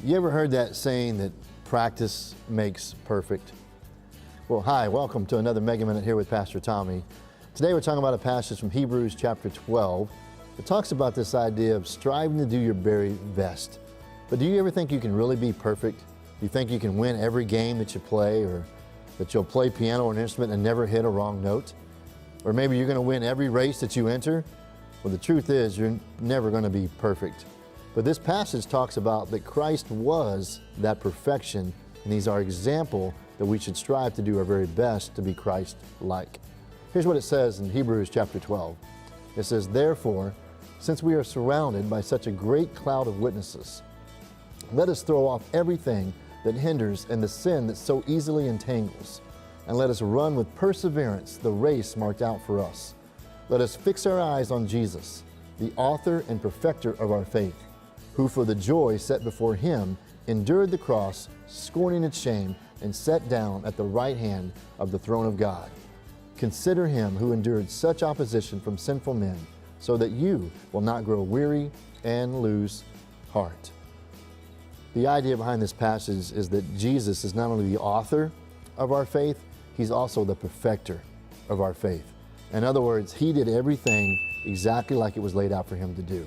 You ever heard that saying that practice makes perfect? Well, hi, welcome to another Mega Minute here with Pastor Tommy. Today we're talking about a passage from Hebrews chapter 12. It talks about this idea of striving to do your very best. But do you ever think you can really be perfect? Do you think you can win every game that you play, or that you'll play piano or an instrument and never hit a wrong note? Or maybe you're going to win every race that you enter? Well, the truth is you're never going to be perfect. But this passage talks about that Christ was that perfection, and He's our example that we should strive to do our very best to be Christ-like. Here's what it says in Hebrews chapter 12. It says, "Therefore, since we are surrounded by such a great cloud of witnesses, let us throw off everything that hinders and the sin that so easily entangles, and let us run with perseverance the race marked out for us. Let us fix our eyes on Jesus, the author and perfecter of our faith, who for the joy set before Him endured the cross, scorning its shame, and sat down at the right hand of the throne of God. Consider Him who endured such opposition from sinful men, so that you will not grow weary and lose heart." The idea behind this passage is that Jesus is not only the author of our faith, He's also the perfecter of our faith. In other words, He did everything exactly like it was laid out for Him to do.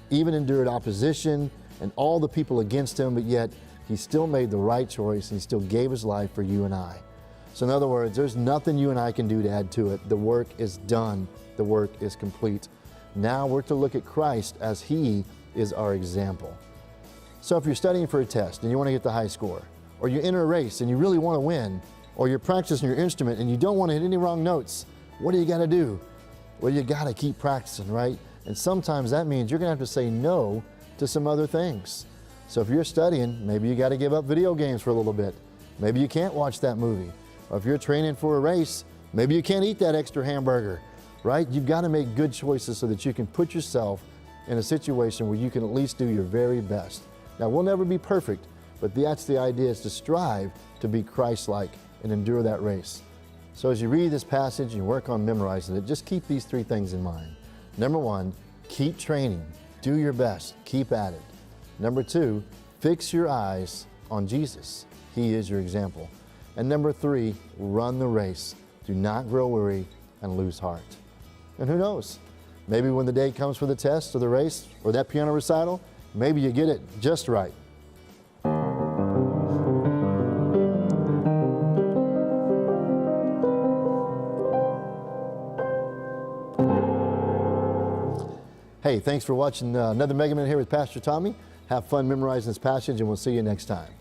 Even endured opposition and all the people against Him, but yet He still made the right choice and He still gave His life for you and I. So in other words, there's nothing you and I can do to add to it. The work is done. The work is complete. Now we're to look at Christ as He is our example. So if you're studying for a test and you want to get the high score, or you enter a race and you really want to win, or you're practicing your instrument and you don't want to hit any wrong notes, what do you got to do? Well, you got to keep practicing, right? And sometimes that means you're going to have to say no to some other things. So if you're studying, maybe you got to give up video games for a little bit. Maybe you can't watch that movie. Or if you're training for a race, maybe you can't eat that extra hamburger, right? You've got to make good choices so that you can put yourself in a situation where you can at least do your very best. Now, we'll never be perfect, but that's the idea, is to strive to be Christ-like and endure that race. So as you read this passage and you work on memorizing it, just keep these three things in mind. Number one, keep training. Do your best. Keep at it. Number two, fix your eyes on Jesus. He is your example. And number three, run the race. Do not grow weary and lose heart. And who knows? Maybe when the day comes for the test or the race or that piano recital, maybe you get it just right. Hey, thanks for watching another Mega Minute here with Pastor Tommy. Have fun memorizing this passage, and we'll see you next time.